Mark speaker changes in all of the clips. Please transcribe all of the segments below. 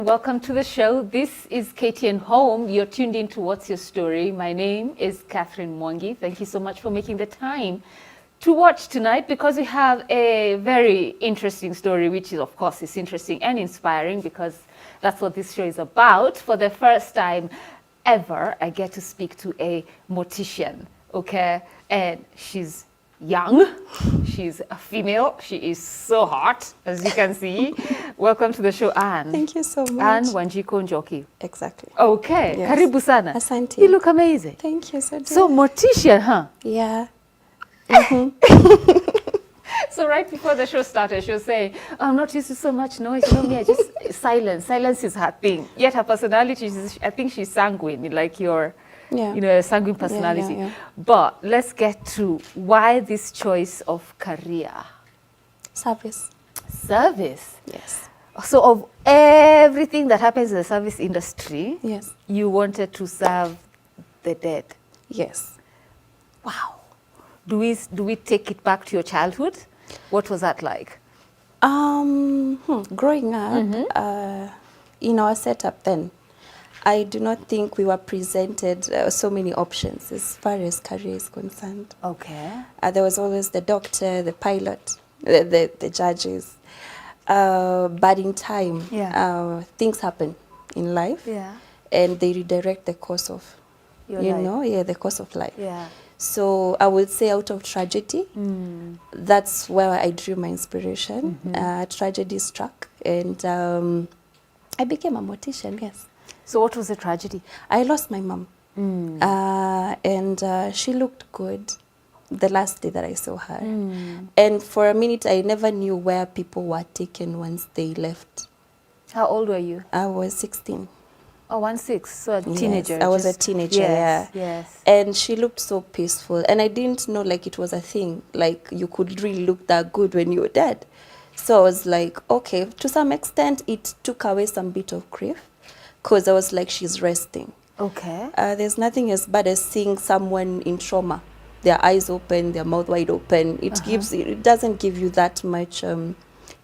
Speaker 1: Welcome to the show. This is KTN Home. You're tuned in to What's Your Story. My name is Catherine Mwangi. Thank you so much for making the time to watch tonight because we have a very interesting story, which is, of course, is interesting and inspiring because that's what this show is about. For the first time ever, I get to speak to a mortician, okay? And she's young, she's a female, she is so hot, as you can see. Welcome to the show, Anne.
Speaker 2: Thank you so much.
Speaker 1: Anne Wanjiko Njoki.
Speaker 2: Exactly.
Speaker 1: Okay,
Speaker 2: Yes.
Speaker 1: Karibu sana.
Speaker 2: Asante.
Speaker 1: You look amazing.
Speaker 2: Thank you so much.
Speaker 1: So mortician, huh?
Speaker 2: Yeah.
Speaker 1: So right before the show started, she was saying, I'm not used to so much noise. You know me, I just, silence. Silence is her thing. Yet her personality, I think she's sanguine, like your,
Speaker 2: Yeah.
Speaker 1: you know, a sanguine personality.
Speaker 2: Yeah.
Speaker 1: But let's get to why this choice of career.
Speaker 2: Service.
Speaker 1: Service.
Speaker 2: Yes.
Speaker 1: So of everything that happens in the service industry,
Speaker 2: Yes.
Speaker 1: you wanted to serve the dead.
Speaker 2: Yes.
Speaker 1: Wow. Do we take it back to your childhood? What was that like?
Speaker 2: Growing up, in our setup then, I do not think we were presented so many options as far as career is concerned.
Speaker 1: Okay.
Speaker 2: There was always the doctor, the pilot, the judges. But in time, things happen in life, and they redirect the course of,
Speaker 1: Your life.
Speaker 2: the course of life.
Speaker 1: Yeah.
Speaker 2: So I would say out of tragedy, that's where I drew my inspiration. Tragedy struck, and I became a mortician, yes.
Speaker 1: So what was the tragedy?
Speaker 2: I lost my mom, and she looked good the last day that I saw her. And for a minute, I never knew where people were taken once they left.
Speaker 1: How old were you?
Speaker 2: I was 16.
Speaker 1: Oh, 16, so a teenager.
Speaker 2: Yes, I was a teenager,
Speaker 1: Yes.
Speaker 2: And she looked so peaceful. And I didn't know, like, it was a thing. Like, you could really look that good when you were dead. So I was like, okay, to some extent, it took away some bit of grief. Because I was like, she's resting.
Speaker 1: Okay.
Speaker 2: There's nothing as bad as seeing someone in trauma. Their eyes open, their mouth wide open. It doesn't give you that much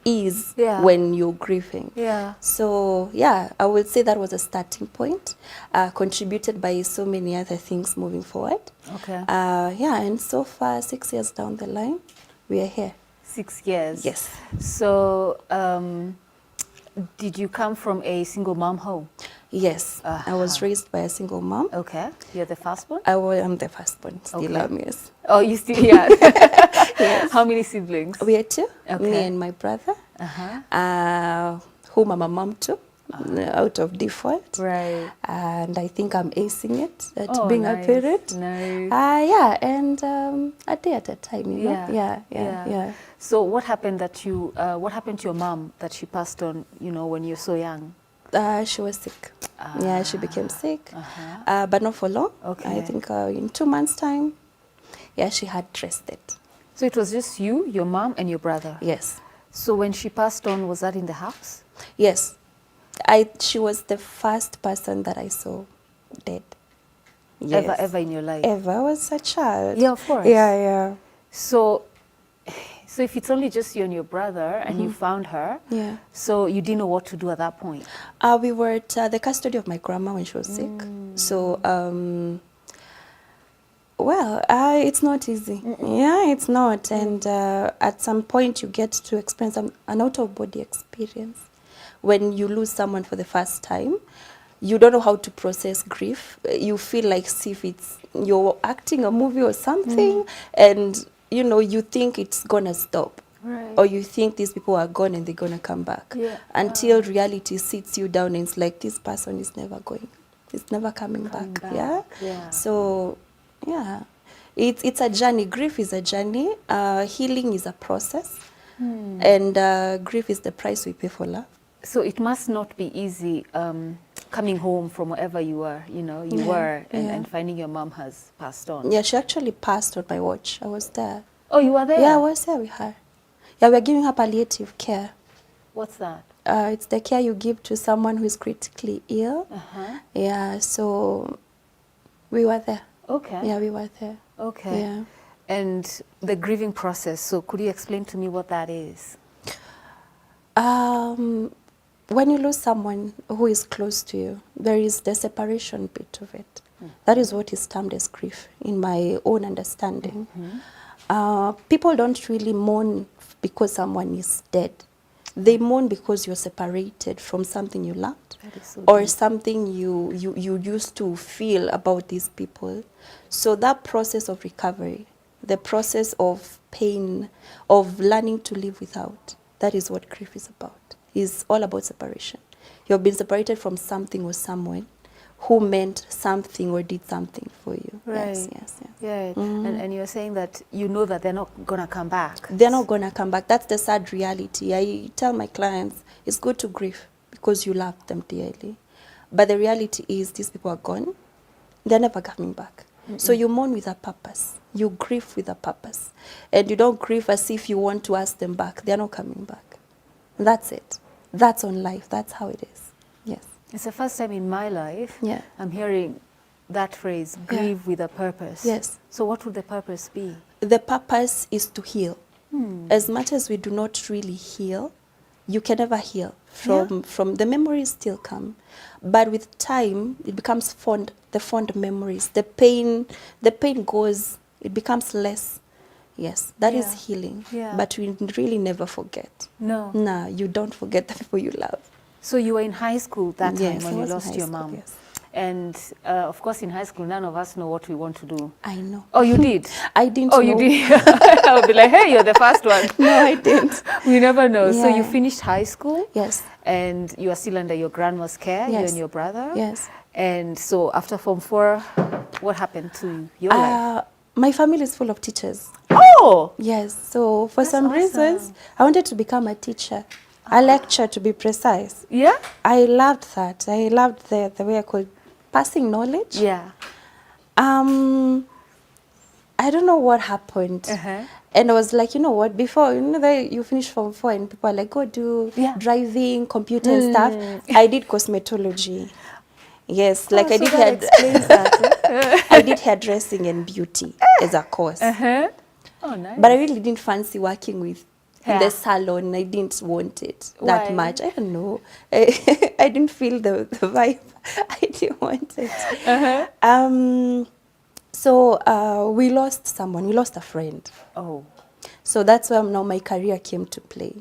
Speaker 2: ease when you're grieving.
Speaker 1: Yeah.
Speaker 2: So yeah, I would say that was a starting point, contributed by so many other things moving forward.
Speaker 1: Okay.
Speaker 2: And so far, 6 years down the line, we are here.
Speaker 1: 6 years.
Speaker 2: Yes.
Speaker 1: So did you come from a single mom home?
Speaker 2: Yes. I was raised by a single mom.
Speaker 1: Okay. You're the firstborn?
Speaker 2: I'm the firstborn, still am, yes.
Speaker 1: Oh, you still, yeah.
Speaker 2: Yes.
Speaker 1: How many siblings?
Speaker 2: We are two,
Speaker 1: Okay.
Speaker 2: me and my brother, whom I'm a mom to, out of default.
Speaker 1: Right.
Speaker 2: And I think I'm acing it at
Speaker 1: Oh,
Speaker 2: being
Speaker 1: nice.
Speaker 2: a parent.
Speaker 1: Nice.
Speaker 2: And a day at a time, you know. Yeah.
Speaker 1: So what happened what happened to your mom that she passed on, you know, when you're so young?
Speaker 2: She was sick. Yeah, she became sick, but not for long.
Speaker 1: Okay.
Speaker 2: I think in 2 months' time, she had rested.
Speaker 1: So it was just you, your mom, and your brother?
Speaker 2: Yes.
Speaker 1: So when she passed on, was that in the house?
Speaker 2: Yes. She was the first person that I saw dead. Yes.
Speaker 1: Ever in your life?
Speaker 2: Ever. I was a child.
Speaker 1: Yeah, of course.
Speaker 2: Yeah.
Speaker 1: So if it's only just you and your brother and you found her, so you didn't know what to do at that point?
Speaker 2: We were at the custody of my grandma when she was sick. So, it's not easy. Yeah, it's not. And at some point you get to experience an out-of-body experience. When you lose someone for the first time, you don't know how to process grief. You feel like if you're acting a movie or something, and you know, you think it's gonna stop.
Speaker 1: Right.
Speaker 2: Or you think these people are gone and they're gonna come back. Yeah. Until reality sits you down and it's like, this person is never going. It's never coming back. Yeah. So, yeah. It's a journey. Grief is a journey. Healing is a process. And grief is the price we pay for love.
Speaker 1: So it must not be easy coming home from wherever you were, and finding your mom has passed on.
Speaker 2: Yeah, she actually passed on my watch. I was there.
Speaker 1: Oh, you were there?
Speaker 2: Yeah, I was there with her. Yeah, we're giving her palliative care.
Speaker 1: What's that?
Speaker 2: It's the care you give to someone who is critically ill. Yeah, so we were there.
Speaker 1: Okay.
Speaker 2: Yeah, we were there.
Speaker 1: Okay.
Speaker 2: Yeah.
Speaker 1: And the grieving process, so could you explain to me what that is?
Speaker 2: when you lose someone who is close to you, there is the separation bit of it. That is what is termed as grief, in my own understanding. People don't really mourn because someone is dead. They mourn because you're separated from something you loved, or something you used to feel about these people. So that process of recovery, the process of pain, of learning to live without, that is what grief is about. It's all about separation. You've been separated from something or someone who meant something or did something for you.
Speaker 1: Right.
Speaker 2: Yes, yes, yes.
Speaker 1: Yeah. And you're saying that you know that they're not going to come back.
Speaker 2: They're not going to come back. That's the sad reality. I tell my clients, it's good to grieve because you love them dearly. But the reality is these people are gone. They're never coming back. So you mourn with a purpose. You grieve with a purpose. And you don't grieve as if you want to ask them back. They're not coming back. That's it. That's on life. That's how it is. Yes.
Speaker 1: It's the first time in my life I'm hearing that phrase, grieve with a purpose.
Speaker 2: Yes.
Speaker 1: So what would the purpose be?
Speaker 2: The purpose is to heal. As much as we do not really heal, you can never heal. From the memories still come. But with time, it becomes fond, the fond memories. The pain goes, it becomes less. Yes, that is healing. But we really never forget.
Speaker 1: No.
Speaker 2: No, you don't forget the people you love.
Speaker 1: So you were in high school that time
Speaker 2: Yes,
Speaker 1: when
Speaker 2: I
Speaker 1: you
Speaker 2: was in
Speaker 1: lost
Speaker 2: high
Speaker 1: your
Speaker 2: school,
Speaker 1: mom.
Speaker 2: yes.
Speaker 1: And of course, in high school, none of us know what we want to do.
Speaker 2: I know.
Speaker 1: Oh, you did?
Speaker 2: I didn't
Speaker 1: Oh,
Speaker 2: know.
Speaker 1: you did? I'll be like, hey, you're the first one.
Speaker 2: No, I didn't.
Speaker 1: We never know. So
Speaker 2: Yeah.
Speaker 1: you finished high school?
Speaker 2: Yes.
Speaker 1: And you are still under your grandma's care, you
Speaker 2: Yes.
Speaker 1: and your brother?
Speaker 2: Yes.
Speaker 1: And so after Form 4, what happened to your life?
Speaker 2: My family is full of teachers.
Speaker 1: Oh!
Speaker 2: Yes, so for some
Speaker 1: awesome.
Speaker 2: reasons, I wanted to become a teacher, a lecturer to be precise.
Speaker 1: Yeah?
Speaker 2: I loved that. I loved the way I could passing knowledge.
Speaker 1: Yeah.
Speaker 2: I don't know what happened. And I was like, you know what, before, you finish Form 4 and people are like, go do driving, computer and stuff. I did cosmetology. Yes, like I
Speaker 1: so
Speaker 2: did
Speaker 1: that explains that.
Speaker 2: I did hairdressing and beauty as a course.
Speaker 1: Oh, nice.
Speaker 2: But I really didn't fancy working with in
Speaker 1: Yeah.
Speaker 2: the salon. I didn't want it
Speaker 1: Why?
Speaker 2: that much. I don't know. I didn't feel the vibe. I didn't want it. So we lost someone. We lost a friend.
Speaker 1: Oh.
Speaker 2: So that's where now my career came to play.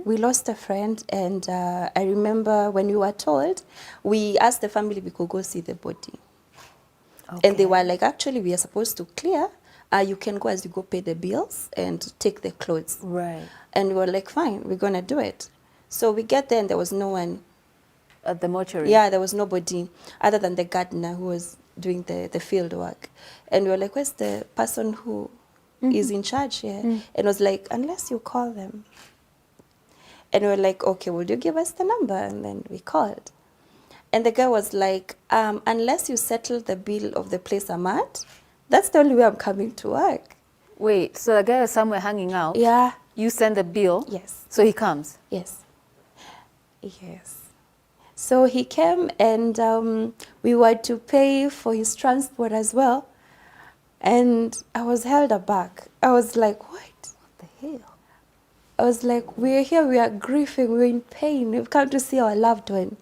Speaker 2: We lost a friend, and I remember when we were told, we asked the family if we could go see the body. And they were like, actually, we are supposed to clear. You can go as you go pay the bills and take the clothes.
Speaker 1: Right.
Speaker 2: And we were like, fine, we're going to do it. So we get there and there was no one.
Speaker 1: At the mortuary?
Speaker 2: Yeah, there was nobody other than the gardener who was doing the field work. And we were like, where's the person who is in charge here? And it was like, unless you call them. And we were like, okay, would you give us the number? And then we called. And the guy was like, unless you settle the bill of the place I'm at, that's the only way I'm coming to work.
Speaker 1: Wait, so the guy is somewhere hanging out?
Speaker 2: Yeah.
Speaker 1: You send the bill?
Speaker 2: Yes.
Speaker 1: So he comes?
Speaker 2: Yes. Yes. So he came and we were to pay for his transport as well. And I was held aback. I was like, what?
Speaker 1: What the hell?
Speaker 2: I was like, we're here, we are grieving, we're in pain. We've come to see our loved one.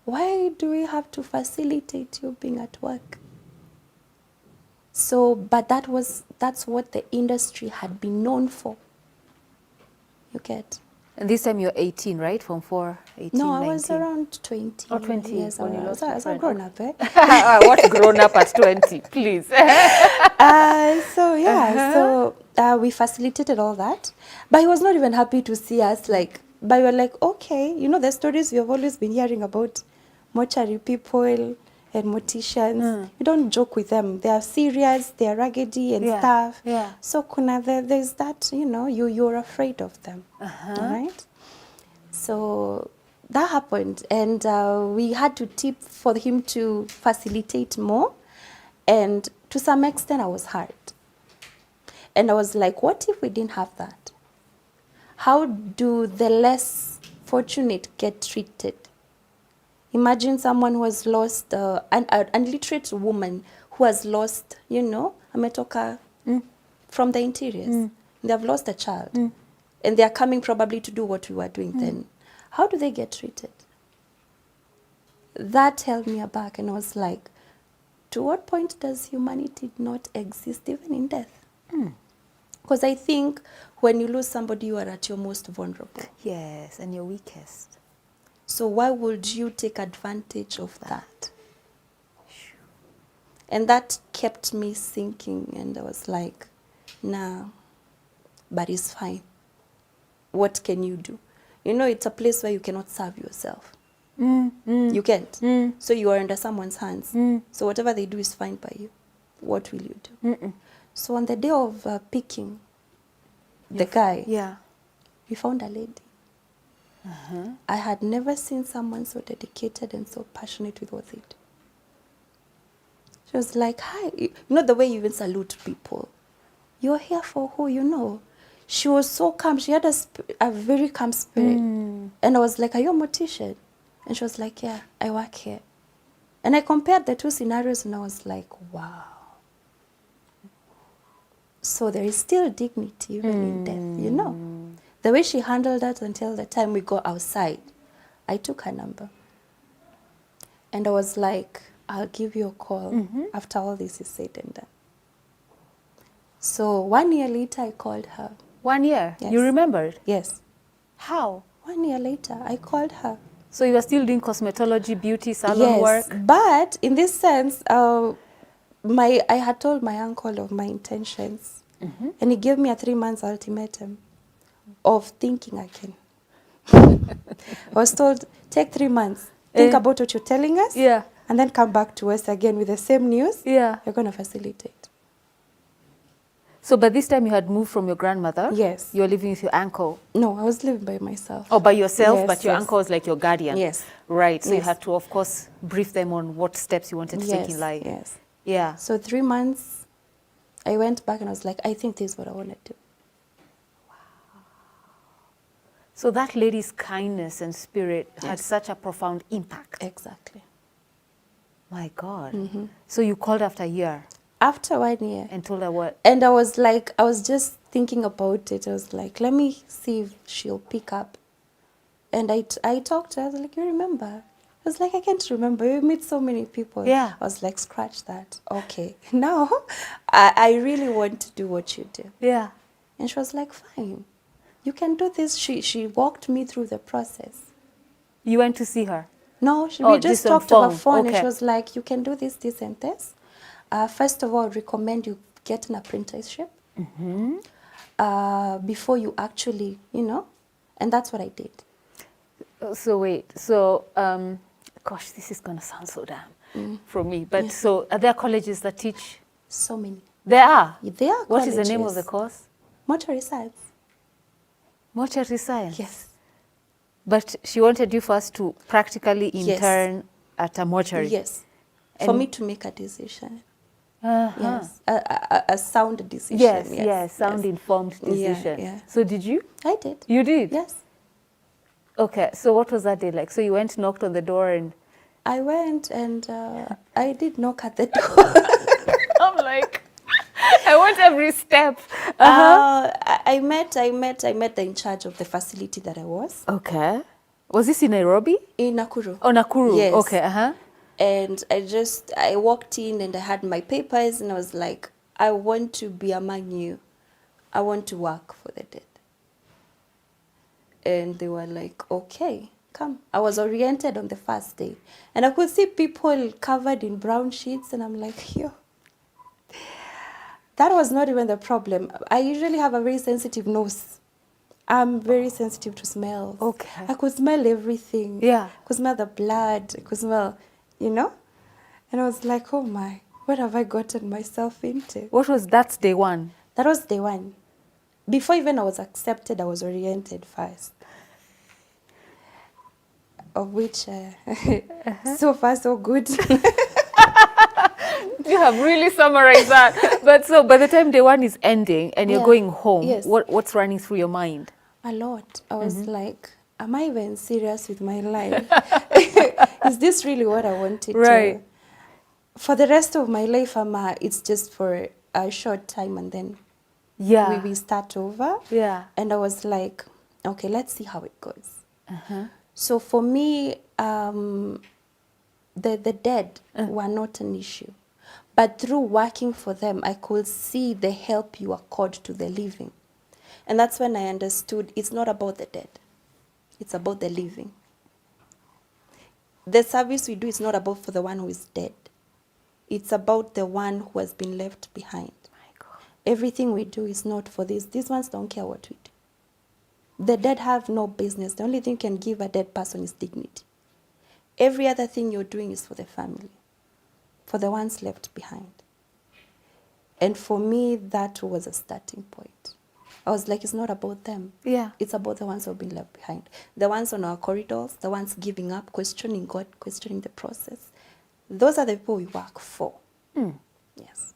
Speaker 2: Why do we have to facilitate you being at work? So, but that's what the industry had been known for. You get?
Speaker 1: And this time you're 18, right? From 4, 18,
Speaker 2: No, I
Speaker 1: 19.
Speaker 2: was around 20.
Speaker 1: Oh, 20
Speaker 2: Yes,
Speaker 1: when you
Speaker 2: I
Speaker 1: lost
Speaker 2: was
Speaker 1: your
Speaker 2: a
Speaker 1: friend.
Speaker 2: grown up, eh?
Speaker 1: What grown up at 20, please?
Speaker 2: So we facilitated all that. But he was not even happy to see us. But we were like, okay, the stories we have always been hearing about mortuary people and morticians. You don't joke with them. They are serious, they are raggedy and stuff.
Speaker 1: Yeah.
Speaker 2: So there's that, you're afraid of them. Right? So that happened. And we had to tip for him to facilitate more. And to some extent, I was hurt. And I was like, what if we didn't have that? How do the less fortunate get treated? Imagine someone who has lost, an illiterate woman who has lost, ametoka from the interiors. They have lost a child. And they are coming probably to do what we were doing then. how do they get treated? That held me aback, and I was like, to what point does humanity not exist even in death? Because I think when you lose somebody, you are at your most vulnerable.
Speaker 1: Yes, and your weakest.
Speaker 2: So why would you take advantage of that? And that kept me thinking, and I was like, nah, but it's fine. What can you do? You know, it's a place where you cannot serve yourself. You can't. So you are under someone's hands. So whatever they do is fine by you. What will you do? So on the day of picking the guy, we found a lady. I had never seen someone so dedicated and so passionate with what they do. She was like, hi. You know the way you even salute people. You're here for who, you know. She was so calm. She had a very calm spirit. And I was like, are you a mortician? And she was like, yeah, I work here. And I compared the two scenarios, and I was like, wow. So there is still dignity even in death, you know. The way she handled that until the time we go outside, I took her number. And I was like, I'll give you a call after all this is said and done. So 1 year later, I called her.
Speaker 1: 1 year?
Speaker 2: Yes.
Speaker 1: You remembered?
Speaker 2: Yes.
Speaker 1: How?
Speaker 2: 1 year later, I called her.
Speaker 1: So you were still doing cosmetology, beauty, salon work?
Speaker 2: Yes, but in this sense, I had told my uncle of my intentions. And he gave me a 3 months ultimatum of thinking again. I was told, take 3 months, think about what you're telling us, and then come back to us again with the same news. You're going to facilitate.
Speaker 1: So by this time you had moved from your grandmother?
Speaker 2: Yes.
Speaker 1: You were living with your uncle?
Speaker 2: No, I was living by myself.
Speaker 1: Oh, by yourself,
Speaker 2: Yes,
Speaker 1: but your
Speaker 2: yes.
Speaker 1: uncle was like your guardian?
Speaker 2: Yes.
Speaker 1: Right, so you
Speaker 2: Yes.
Speaker 1: had to, of course, brief them on what steps you wanted to take in life.
Speaker 2: Yes.
Speaker 1: Yeah.
Speaker 2: So 3 months, I went back and I was like, I think this is what I want to do.
Speaker 1: So that lady's kindness and spirit had
Speaker 2: Yes.
Speaker 1: such a profound impact.
Speaker 2: Exactly.
Speaker 1: My God. So you called after a year
Speaker 2: After 1 year.
Speaker 1: and told her what?
Speaker 2: And I was like, I was just thinking about it. I was like, let me see if she'll pick up. And I talked to her. I was like, you remember? I was like, I can't remember. You meet so many people.
Speaker 1: Yeah.
Speaker 2: I was like, scratch that. Okay. Now, I really want to do what you do.
Speaker 1: Yeah.
Speaker 2: And she was like, fine. You can do this. She walked me through the process.
Speaker 1: You went to see her?
Speaker 2: No,
Speaker 1: Oh,
Speaker 2: we just
Speaker 1: on
Speaker 2: talked over
Speaker 1: phone.
Speaker 2: phone. And
Speaker 1: Okay.
Speaker 2: she was like, you can do this, this, and this. First of all, recommend you get an apprenticeship before you actually, you know. And that's what I did.
Speaker 1: So wait, so, gosh, this is going to sound so damn from me. But so are there colleges that teach?
Speaker 2: So many.
Speaker 1: There are?
Speaker 2: There are
Speaker 1: What is the name of
Speaker 2: colleges.
Speaker 1: the course?
Speaker 2: Mortuary science.
Speaker 1: Mortuary science?
Speaker 2: Yes.
Speaker 1: But she wanted you first to practically
Speaker 2: Yes.
Speaker 1: intern at a mortuary?
Speaker 2: Yes. For
Speaker 1: And-
Speaker 2: me to make a decision.
Speaker 1: Uh-huh.
Speaker 2: Yes. A sound decision.
Speaker 1: Yes, sound informed decision.
Speaker 2: yeah.
Speaker 1: So did you?
Speaker 2: I did.
Speaker 1: You did?
Speaker 2: Yes.
Speaker 1: Okay, so what was that day like? So you went, knocked on the door and...
Speaker 2: I went and I did knock at the door.
Speaker 1: I'm like, I want every step.
Speaker 2: I met the in charge of the facility that I was.
Speaker 1: Okay. Was this in Nairobi?
Speaker 2: In Nakuru.
Speaker 1: Oh, Nakuru.
Speaker 2: Yes.
Speaker 1: Okay, uh-huh.
Speaker 2: And I walked in and I had my papers and I was like, I want to be among you. I want to work for the dead. And they were like, okay, come. I was oriented on the first day. And I could see people covered in brown sheets and I'm like, yo. That was not even the problem. I usually have a very sensitive nose. I'm very sensitive to smells.
Speaker 1: Okay.
Speaker 2: I could smell everything.
Speaker 1: Yeah.
Speaker 2: I could smell the blood. I could smell, you know? And I was like, oh my, what have I gotten myself into?
Speaker 1: What was that's day one?
Speaker 2: That was day one. Before even I was accepted, I was oriented first. Of which, so far, so good.
Speaker 1: You have really summarized that. But so by the time day one is ending and you're
Speaker 2: Yeah.
Speaker 1: going home,
Speaker 2: Yes.
Speaker 1: what's running through your mind?
Speaker 2: A lot. I was like, am I even serious with my life? Is this really what I wanted
Speaker 1: Right.
Speaker 2: to? For the rest of my life, it's just for a short time and then
Speaker 1: Yeah.
Speaker 2: we start over.
Speaker 1: Yeah.
Speaker 2: And I was like, okay, let's see how it goes. So for me, the dead were not an issue. But through working for them, I could see the help you accord to the living. And that's when I understood it's not about the dead. It's about the living. The service we do is not about for the one who is dead. It's about the one who has been left behind.
Speaker 1: My God.
Speaker 2: Everything we do is not for this. These ones don't care what we do. The dead have no business. The only thing you can give a dead person is dignity. Every other thing you're doing is for the family, for the ones left behind. And for me, that was a starting point. I was like, it's not about them.
Speaker 1: Yeah.
Speaker 2: It's about the ones who have been left behind. The ones on our corridors, the ones giving up, questioning God, questioning the process. Those are the people we work for. Yes.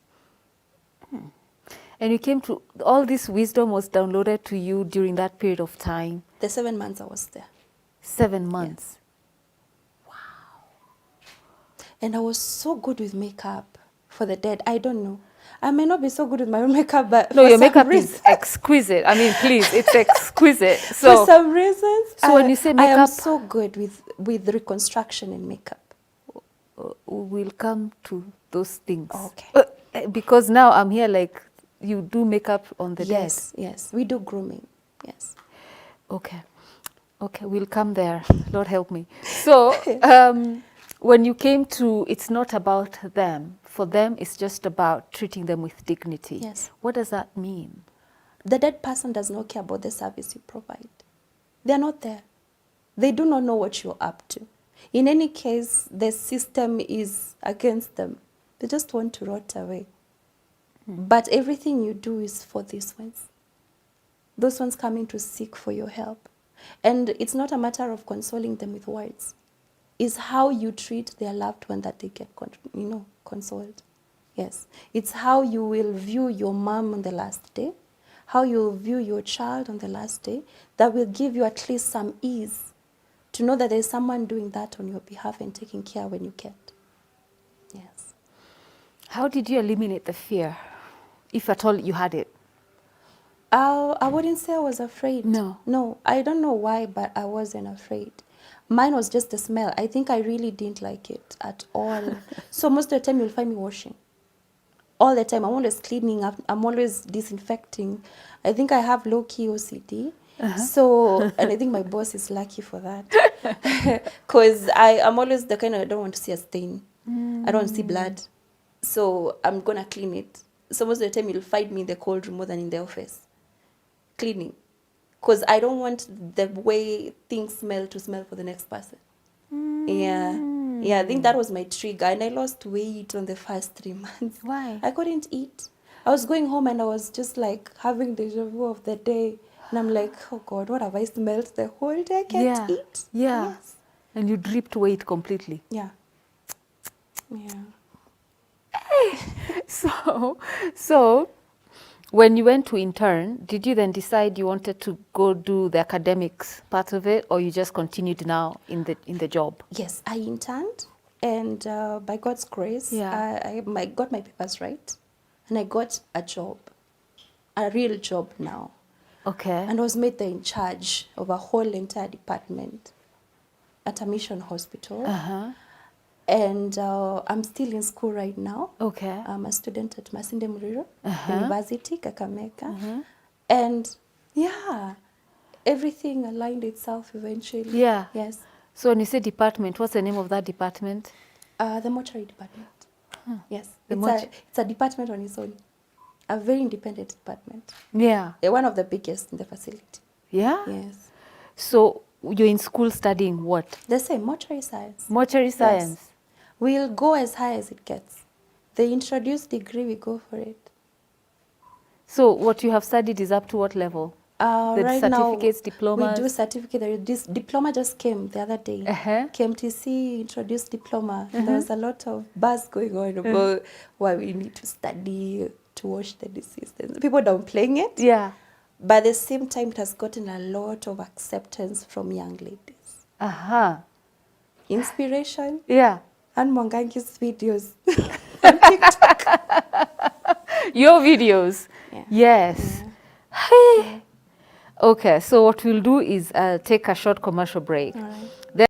Speaker 1: And you came to, all this wisdom was downloaded to you during that period of time?
Speaker 2: The 7 months I was there.
Speaker 1: 7 months?
Speaker 2: Yes. And I was so good with makeup for the dead. I don't know. I may not be so good with my own makeup, but
Speaker 1: no, your makeup is exquisite. I mean, please, it's exquisite. So
Speaker 2: for some reasons,
Speaker 1: when you say makeup,
Speaker 2: I am so good with reconstruction and makeup.
Speaker 1: We'll come to those things.
Speaker 2: Okay.
Speaker 1: Because now I'm here like, you do makeup on the dead.
Speaker 2: Yes, we do grooming. Yes.
Speaker 1: Okay, we'll come there. Lord help me. So when you came to, it's not about them. For them, it's just about treating them with dignity.
Speaker 2: Yes.
Speaker 1: What does that mean?
Speaker 2: The dead person does not care about the service you provide. They're not there. They do not know what you're up to. In any case, the system is against them. They just want to rot away. But everything you do is for these ones. Those ones coming to seek for your help. And it's not a matter of consoling them with words. It's how you treat their loved one that they get, consoled. Yes. It's how you will view your mom on the last day, how you'll view your child on the last day, that will give you at least some ease to know that there's someone doing that on your behalf and taking care when you can't. Yes.
Speaker 1: How did you eliminate the fear, if at all you had it?
Speaker 2: I wouldn't say I was afraid.
Speaker 1: No,
Speaker 2: I don't know why, but I wasn't afraid. Mine was just the smell. I think I really didn't like it at all. So most of the time you'll find me washing. All the time. I'm always cleaning up. I'm always disinfecting. I think I have low-key OCD. So, and I think my boss is lucky for that. Because I'm always the kind of, I don't want to see a stain. I don't want to see blood. So I'm going to clean it. So most of the time you'll find me in the cold room more than in the office. Cleaning. Because I don't want the way things smell to smell for the next person. Yeah, I think that was my trigger. And I lost weight on the first 3 months.
Speaker 1: Why?
Speaker 2: I couldn't eat. I was going home and I was just like having deja vu of the day. And I'm like, oh God, what have I smelled the whole day? I can't eat.
Speaker 1: Yeah.
Speaker 2: Yes.
Speaker 1: And you dripped weight completely.
Speaker 2: Yeah.
Speaker 1: So when you went to intern, did you then decide you wanted to go do the academics part of it, or you just continued now in the job?
Speaker 2: Yes, I interned, and by God's grace, I got my papers right, and I got a job, a real job now.
Speaker 1: Okay.
Speaker 2: And I was made the in charge of a whole entire department at a mission hospital. And I'm still in school right now.
Speaker 1: Okay.
Speaker 2: I'm a student at Masinde Muliro University, Kakamega. And yeah, everything aligned itself eventually.
Speaker 1: Yeah.
Speaker 2: Yes.
Speaker 1: So when you say department, what's the name of that department?
Speaker 2: The mortuary department. Yes. It's a department on its own. A very independent department.
Speaker 1: Yeah.
Speaker 2: One of the biggest in the facility.
Speaker 1: Yeah?
Speaker 2: Yes.
Speaker 1: So you're in school studying what?
Speaker 2: The same, mortuary science.
Speaker 1: Mortuary science.
Speaker 2: Yes. We'll go as high as it gets. The introduced degree, we go for it.
Speaker 1: So what you have studied is up to what level? The
Speaker 2: right
Speaker 1: certificates,
Speaker 2: now,
Speaker 1: diplomas?
Speaker 2: we do certificate. This diploma just came the other day. KMTC introduced diploma. There was a lot of buzz going on about why we need to study to wash the deceased. People downplaying it.
Speaker 1: Yeah.
Speaker 2: But at the same time, it has gotten a lot of acceptance from young ladies. Inspiration.
Speaker 1: Yeah.
Speaker 2: And Mwangangi's videos on TikTok.
Speaker 1: Your videos.
Speaker 2: Yeah.
Speaker 1: Yes.
Speaker 2: Yeah.
Speaker 1: Hey. Okay, so what we'll do is take a short commercial break.
Speaker 2: All right.
Speaker 1: Then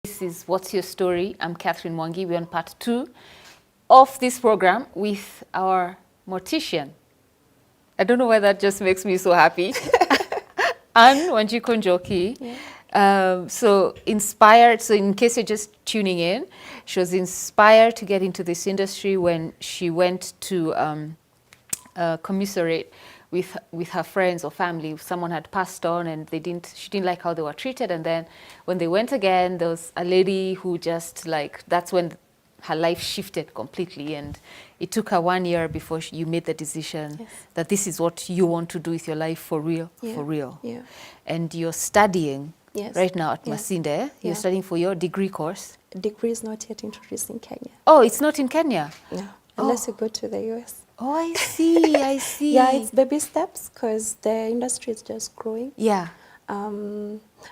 Speaker 1: this is What's Your Story? I'm Catherine Mwangi. We're on part 2 of this program with our mortician. I don't know why that just makes me so happy. Anne Wanjiko Njoki.
Speaker 2: Yeah.
Speaker 1: So inspired, so in case you're just tuning in, she was inspired to get into this industry when she went to commiserate with her friends or family. Someone had passed on and she didn't like how they were treated. And then when they went again, there was a lady who just like, that's when her life shifted completely. And it took her 1 year before you made the decision
Speaker 2: Yes.
Speaker 1: that this is what you want to do with your life for real,
Speaker 2: Yeah.
Speaker 1: for real.
Speaker 2: Yeah.
Speaker 1: And you're studying
Speaker 2: Yes.
Speaker 1: right now at
Speaker 2: Yeah.
Speaker 1: Masinde. You're
Speaker 2: Yeah.
Speaker 1: studying for your degree course.
Speaker 2: Degree is not yet introduced in Kenya.
Speaker 1: Oh, it's not in Kenya?
Speaker 2: No, unless you go to the US.
Speaker 1: Oh, I see, I see.
Speaker 2: Yeah, it's baby steps because the industry is just growing.
Speaker 1: Yeah.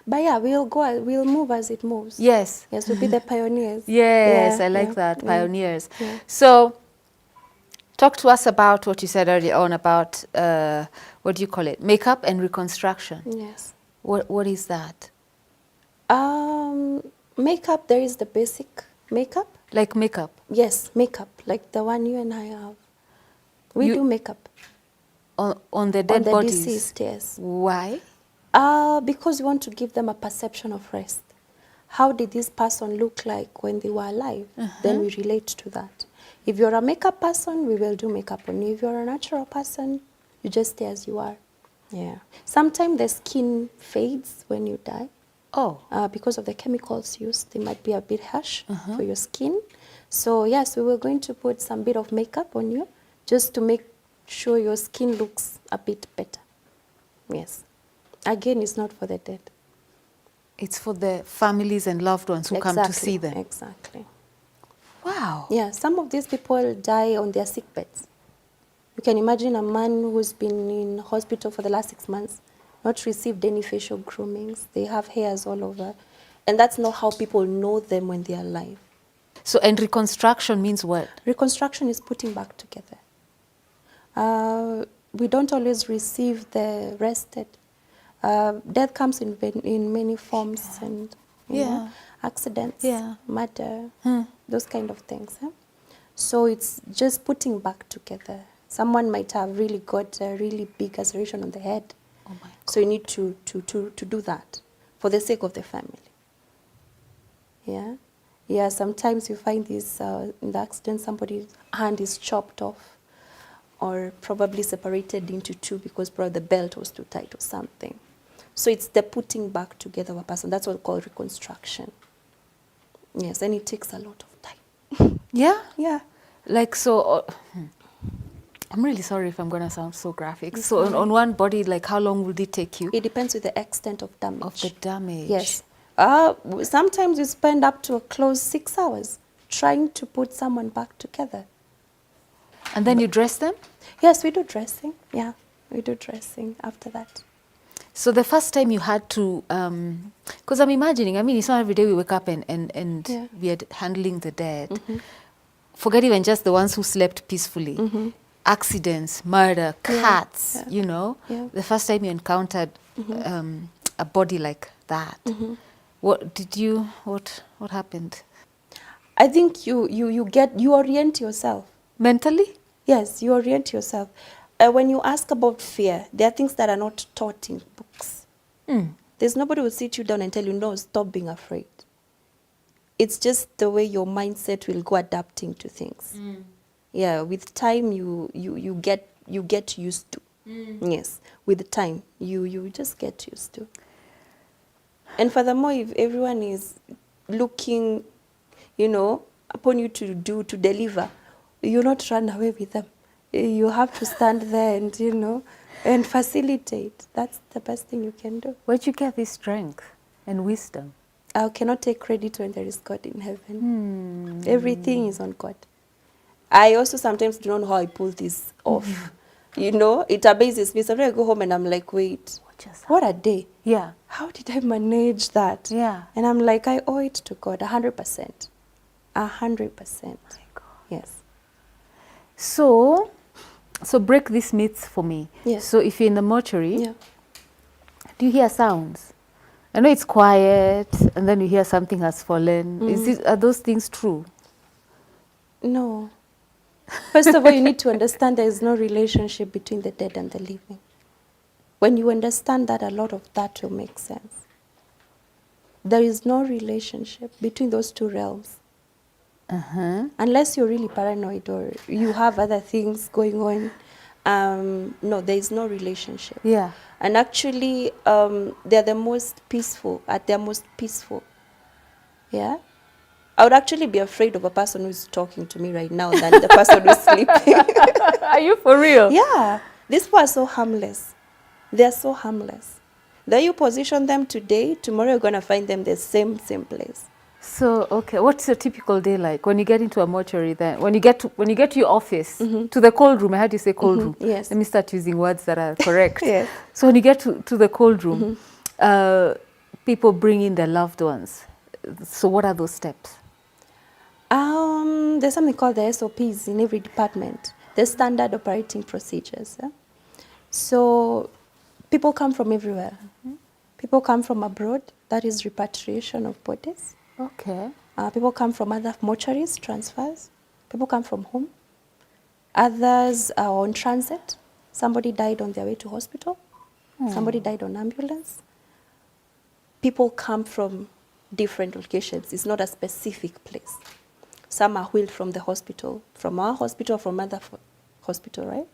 Speaker 2: But yeah, we'll move as it moves.
Speaker 1: Yes.
Speaker 2: Yes, we'll be the pioneers.
Speaker 1: Yes,
Speaker 2: Yeah,
Speaker 1: I like
Speaker 2: yeah,
Speaker 1: that,
Speaker 2: yeah.
Speaker 1: pioneers.
Speaker 2: Yeah.
Speaker 1: So, talk to us about what you said earlier on about, what do you call it? Makeup and reconstruction.
Speaker 2: Yes.
Speaker 1: What is that?
Speaker 2: Makeup, there is the basic makeup.
Speaker 1: Like makeup?
Speaker 2: Yes, makeup, like the one you and I have. We
Speaker 1: You-
Speaker 2: do makeup
Speaker 1: On the dead
Speaker 2: on the
Speaker 1: bodies?
Speaker 2: deceased, yes.
Speaker 1: Why?
Speaker 2: Because we want to give them a perception of rest. How did this person look like when they were alive? Then we relate to that. If you're a makeup person, we will do makeup on you. If you're a natural person, you just stay as you are. Yeah. Sometimes the skin fades when you die.
Speaker 1: Oh.
Speaker 2: Because of the chemicals used, they might be a bit harsh for your skin. So yes, we were going to put some bit of makeup on you just to make sure your skin looks a bit better. Yes. Again, it's not for the dead.
Speaker 1: It's for the families and loved ones who come to see them.
Speaker 2: Exactly.
Speaker 1: Wow.
Speaker 2: Yeah, some of these people die on their sick beds. You can imagine a man who's been in hospital for the last 6 months, not received any facial groomings. They have hairs all over. And that's not how people know them when they're alive.
Speaker 1: So, and reconstruction means what?
Speaker 2: Reconstruction is putting back together. We don't always receive the rested. Death comes in many forms and you know, accidents, murder, those kind of things. So it's just putting back together. Someone might have really got a really big ulceration on the head.
Speaker 1: Oh my God.
Speaker 2: So you need to do that for the sake of the family. Yeah. Yeah, sometimes you find this in the accident, somebody's hand is chopped off or probably separated into two because probably the belt was too tight or something. So it's the putting back together of a person. That's what we call reconstruction. Yes, and it takes a lot of time.
Speaker 1: Yeah?
Speaker 2: Yeah.
Speaker 1: Like, so, I'm really sorry if I'm going to sound so graphic. So on one body, like how long would it take you?
Speaker 2: It depends with the extent of damage.
Speaker 1: Of the damage.
Speaker 2: Yes. Sometimes you spend up to a close 6 hours trying to put someone back together.
Speaker 1: And then you dress them?
Speaker 2: Yes, we do dressing. Yeah, we do dressing after that.
Speaker 1: So the first time you had to, because I'm imagining, I mean, it's not every day we wake up and
Speaker 2: Yeah.
Speaker 1: we are handling the dead. Forget even just the ones who slept peacefully. Accidents, murder, cats, you know.
Speaker 2: Yeah.
Speaker 1: The first time you encountered a body like that, what did you, what happened?
Speaker 2: I think you orient yourself.
Speaker 1: Mentally?
Speaker 2: Yes, you orient yourself. When you ask about fear, there are things that are not taught in books. There's nobody who will sit you down and tell you, no, stop being afraid. It's just the way your mindset will go adapting to things. Yeah, with time you get used to. Yes, with time you just get used to. And furthermore, if everyone is looking, upon you to deliver, you not run away with them. You have to stand there and facilitate. That's the best thing you can do.
Speaker 1: Where'd you get this strength and wisdom?
Speaker 2: I cannot take credit when there is God in heaven. Everything is on God. I also sometimes don't know how I pull this off. It amazes me. Sometimes I go home and I'm like, wait, what a day.
Speaker 1: Yeah.
Speaker 2: How did I manage that?
Speaker 1: Yeah.
Speaker 2: And I'm like, I owe it to God, 100%. 100%.
Speaker 1: My God.
Speaker 2: Yes.
Speaker 1: So break these myths for me.
Speaker 2: Yes.
Speaker 1: So if you're in the mortuary,
Speaker 2: Yeah.
Speaker 1: do you hear sounds? I know it's quiet, and then you hear something has fallen. Are those things true?
Speaker 2: No. First of all, you need to understand there is no relationship between the dead and the living. When you understand that, a lot of that will make sense. There is no relationship between those two realms. Unless you're really paranoid or you have other things going on. No, there is no relationship.
Speaker 1: Yeah.
Speaker 2: And actually, they're the most peaceful, at their most peaceful. Yeah? I would actually be afraid of a person who's talking to me right now than the person who's sleeping.
Speaker 1: Are you for real?
Speaker 2: Yeah. These people are so harmless. They're so harmless. There you position them today, tomorrow you're going to find them the same place.
Speaker 1: So, okay, what's your typical day like when you get into a mortuary? Then, when you get to your office, to the cold room. I heard you say cold room.
Speaker 2: Yes.
Speaker 1: Let me start using words that are correct.
Speaker 2: Yes.
Speaker 1: So when you get to the cold room, people bring in their loved ones. So what are those steps?
Speaker 2: There's something called the SOPs in every department. The standard operating procedures. Yeah? So people come from everywhere. People come from abroad. That is repatriation of bodies.
Speaker 1: Okay.
Speaker 2: People come from other mortuaries, transfers. People come from home. Others are on transit. Somebody died on their way to hospital. Somebody died on ambulance. People come from different locations. It's not a specific place. Some are wheeled from the hospital, from our hospital, from other hospital, right?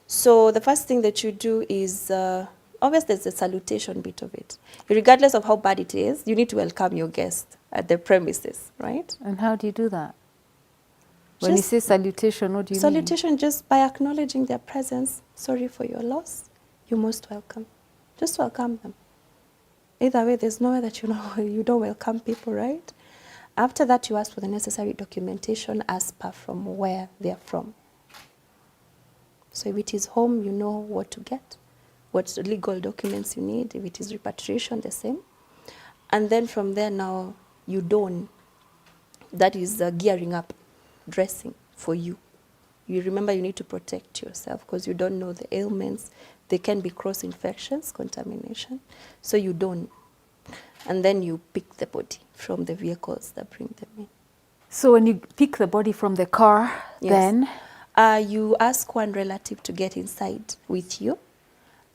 Speaker 2: So the first thing that you do is, obviously there's a salutation bit of it. Regardless of how bad it is, you need to welcome your guest at the premises, right?
Speaker 1: And how do you do that? When you say salutation, what do you mean?
Speaker 2: Salutation, just by acknowledging their presence. Sorry for your loss. You're most welcome. Just welcome them. Either way, there's no way that you don't welcome people, right? After that, you ask for the necessary documentation as per from where they're from. So if it is home, you know what to get, what legal documents you need. If it is repatriation, the same. And then from there now, you don. That is gearing up, dressing for you. You remember you need to protect yourself because you don't know the ailments. They can be cross-infections, contamination. So you don't. And then you pick the body from the vehicles that bring them in.
Speaker 1: So when you pick the body from the car,
Speaker 2: Yes.
Speaker 1: then?
Speaker 2: You ask one relative to get inside with you.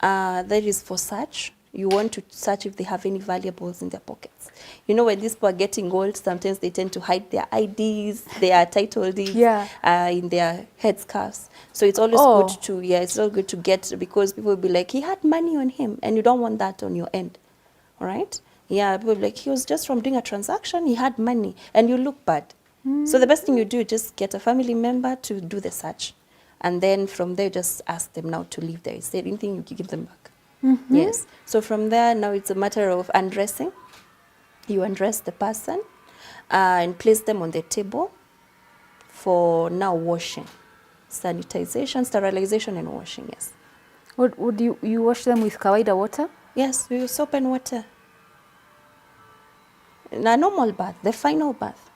Speaker 2: That is for search. You want to search if they have any valuables in their pockets. You know, when these people are getting old, sometimes they tend to hide their IDs, their title deeds in their headscarves. So it's always good to, it's all good to get, because people will be like, he had money on him, and you don't want that on your end. All right? Yeah, people will be like, he was just from doing a transaction, he had money, and you look bad. So the best thing you do is just get a family member to do the search. And then from there, just ask them now to leave there. Is there anything you give them back? Yes. So from there, now it's a matter of undressing. You undress the person and place them on the table for now washing. Sanitization, sterilization, and washing, yes.
Speaker 1: Would you wash them with kawaida water?
Speaker 2: Yes, we use soap and water. A normal bath, the final bath.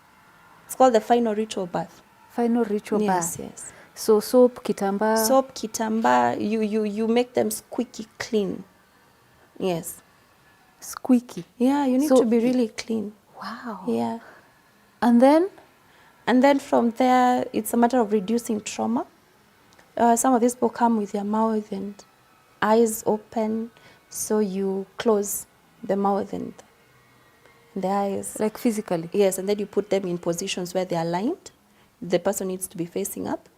Speaker 2: It's called the final ritual bath.
Speaker 1: Final ritual
Speaker 2: bath.
Speaker 1: bath.
Speaker 2: Yes.
Speaker 1: So soap, kitamba.
Speaker 2: Soap, kitamba, you make them squeaky clean. Yes.
Speaker 1: Squeaky.
Speaker 2: Yeah, you need to be really clean.
Speaker 1: Wow.
Speaker 2: Yeah.
Speaker 1: And then?
Speaker 2: And then from there, it's a matter of reducing trauma. Some of these people come with their mouth and eyes open, so you close the mouth and in the eyes.
Speaker 1: Like physically?
Speaker 2: Yes, and then you put them in positions where they are aligned. The person needs to be facing up.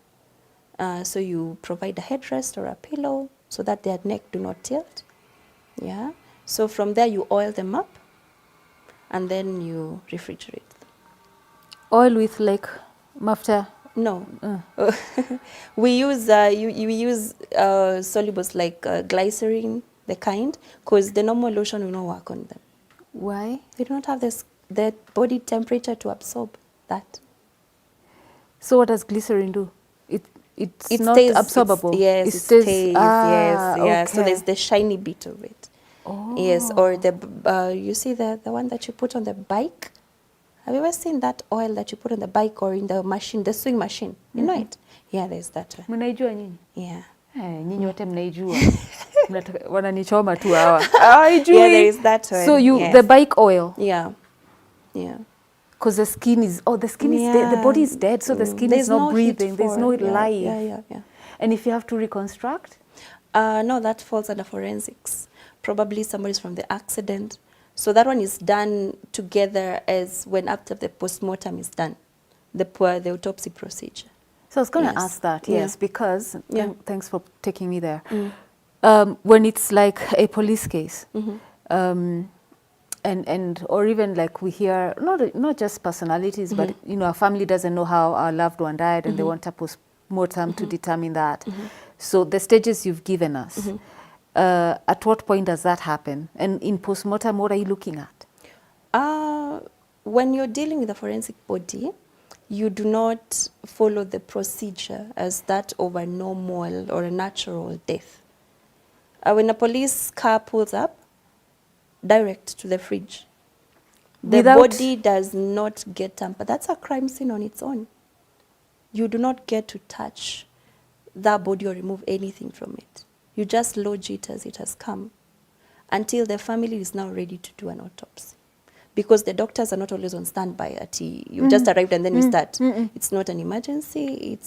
Speaker 2: So you provide a headrest or a pillow so that their neck do not tilt. Yeah. So from there you oil them up and then you refrigerate them.
Speaker 1: Oil with like mafuta?
Speaker 2: No. We use you use solubles like glycerin, the kind, because the normal lotion will not work on them.
Speaker 1: Why?
Speaker 2: They do not have the body temperature to absorb that.
Speaker 1: So what does glycerin do? It's
Speaker 2: It
Speaker 1: not
Speaker 2: stays,
Speaker 1: absorbable.
Speaker 2: Yes,
Speaker 1: it
Speaker 2: it
Speaker 1: stays.
Speaker 2: stays.
Speaker 1: Ah,
Speaker 2: Yes, yeah.
Speaker 1: okay.
Speaker 2: So there's the shiny bit of it.
Speaker 1: Oh.
Speaker 2: Yes, or the you see the one that you put on the bike. Have you ever seen that oil that you put on the bike or in the machine, the swing machine? You know it? Yeah, there's that one.
Speaker 1: Mnaijua nyinyi?
Speaker 2: Yeah.
Speaker 1: Nyinyi wote mnaijua. Wananichoma tu hawa. Haijui.
Speaker 2: Yeah, there is that one.
Speaker 1: So you
Speaker 2: yes.
Speaker 1: the bike oil.
Speaker 2: Yeah. Yeah.
Speaker 1: Because the skin is is dead. The body is dead, so the skin is not breathing. There's no life.
Speaker 2: Yeah.
Speaker 1: And if you have to reconstruct?
Speaker 2: No, that falls under forensics. Probably somebody's from the accident. So that one is done together as when after the postmortem is done, the autopsy procedure.
Speaker 1: So I was going to ask that, yes, because thanks for taking me there. When it's like a police case, and or even like we hear not just personalities, but you know, our family doesn't know how our loved one died, and they want a postmortem to determine that. So the stages you've given us. At what point does that happen? And in postmortem, what are you looking at?
Speaker 2: When you're dealing with a forensic body, you do not follow the procedure as that of a normal or a natural death. When a police car pulls up, direct to the fridge. The body does not get tampered. That's a crime scene on its own. You do not get to touch that body or remove anything from it. You just lodge it as it has come until the family is now ready to do an autopsy. Because the doctors are not always on standby at you just arrived and then we start. It's not an emergency.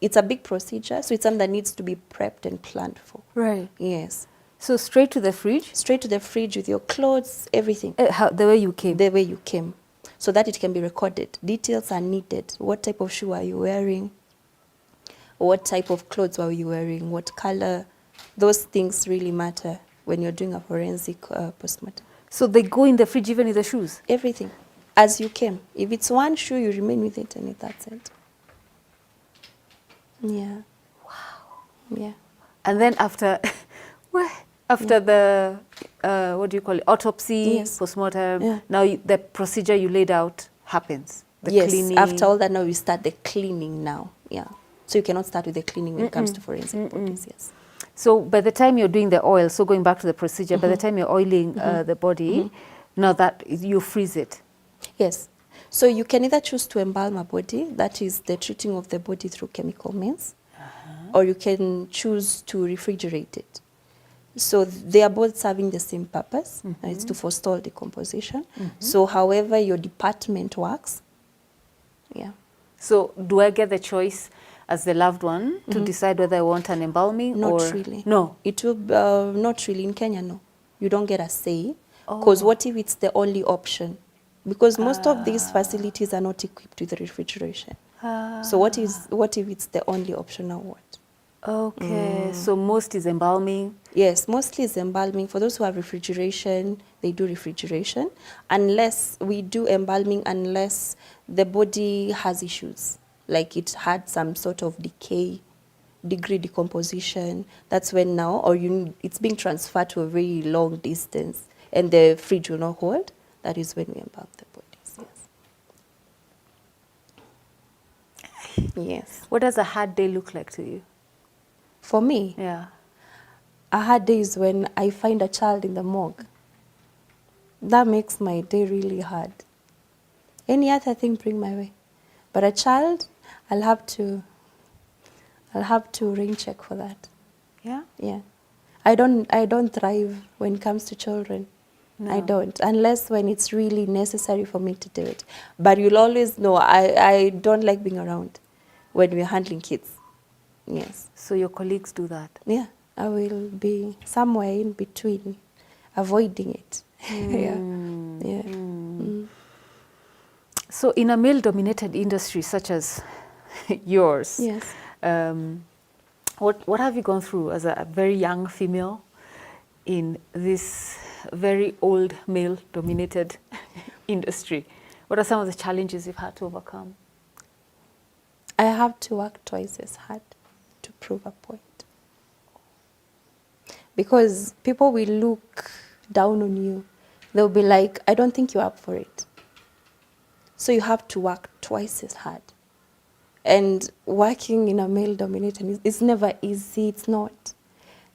Speaker 2: It's a big procedure, so it's something that needs to be prepped and planned for.
Speaker 1: Right.
Speaker 2: Yes.
Speaker 1: So straight to the fridge?
Speaker 2: Straight to the fridge with your clothes, everything.
Speaker 1: The way you came?
Speaker 2: The way you came. So that it can be recorded. Details are needed. What type of shoe are you wearing? What type of clothes were you wearing? What color? Those things really matter when you're doing a forensic postmortem.
Speaker 1: So they go in the fridge even with the shoes?
Speaker 2: Everything. As you came. If it's one shoe, you remain with it and that's it. Yeah.
Speaker 1: Wow.
Speaker 2: Yeah.
Speaker 1: And then after the, what do you call it, autopsy, postmortem, now the procedure you laid out happens? The cleaning?
Speaker 2: After all that, now you start the cleaning now. Yeah. So you cannot start with the cleaning when it comes to forensic bodies, yes.
Speaker 1: So by the time you're doing the oil, so going back to the procedure, by the time you're oiling the body, now that you freeze it?
Speaker 2: Yes. So you can either choose to embalm a body, that is the treating of the body through chemical means, or you can choose to refrigerate it. So they are both serving the same purpose, it's to forestall decomposition. So however your department works, yeah.
Speaker 1: So do I get the choice as the loved one to decide whether I want an embalming?
Speaker 2: Not really.
Speaker 1: No?
Speaker 2: It will, not really. In Kenya, no. You don't get a say. Because what if it's the only option? Because most of these facilities are not equipped with refrigeration. So what if it's the only option or what?
Speaker 1: Okay, so most is embalming?
Speaker 2: Yes, mostly is embalming. For those who have refrigeration, they do refrigeration. Unless we do embalming, unless the body has issues, like it had some sort of degree decomposition. That's when now, or it's being transferred to a very long distance, and the fridge will not hold. That is when we embalm the bodies. Yes. Yes.
Speaker 1: What does a hard day look like to you?
Speaker 2: For me,
Speaker 1: yeah,
Speaker 2: a hard day is when I find a child in the morgue. That makes my day really hard. Any other thing bring my way, but a child, I'll have to rain check for that.
Speaker 1: Yeah,
Speaker 2: yeah. I don't thrive when it comes to children. No. I don't, unless when it's really necessary for me to do it. But you'll always know I don't like being around when we're handling kids. Yes.
Speaker 1: So your colleagues do that?
Speaker 2: Yeah, I will be somewhere in between, avoiding it. Yeah.
Speaker 1: So in a male-dominated industry such as yours,
Speaker 2: Yes.
Speaker 1: What have you gone through as a very young female in this very old male-dominated industry? What are some of the challenges you've had to overcome?
Speaker 2: I have to work twice as hard to prove a point. Because people will look down on you. They'll be like, I don't think you're up for it. So you have to work twice as hard. And working in a male-dominated, it's never easy. It's not.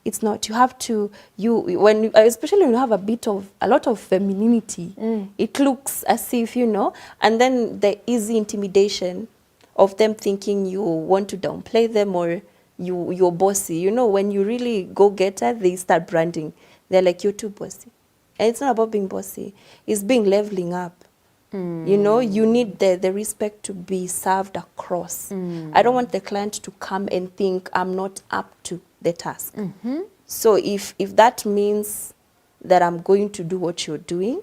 Speaker 2: It's not. You have to, especially when you have a lot of femininity, it looks as if, and then the easy intimidation of them thinking you want to downplay them or you're bossy. When you really go getter, they start branding. They're like, you're too bossy. And it's not about being bossy. It's being leveling up. You need the respect to be served across. I don't want the client to come and think I'm not up to the task. So if that means that I'm going to do what you're doing,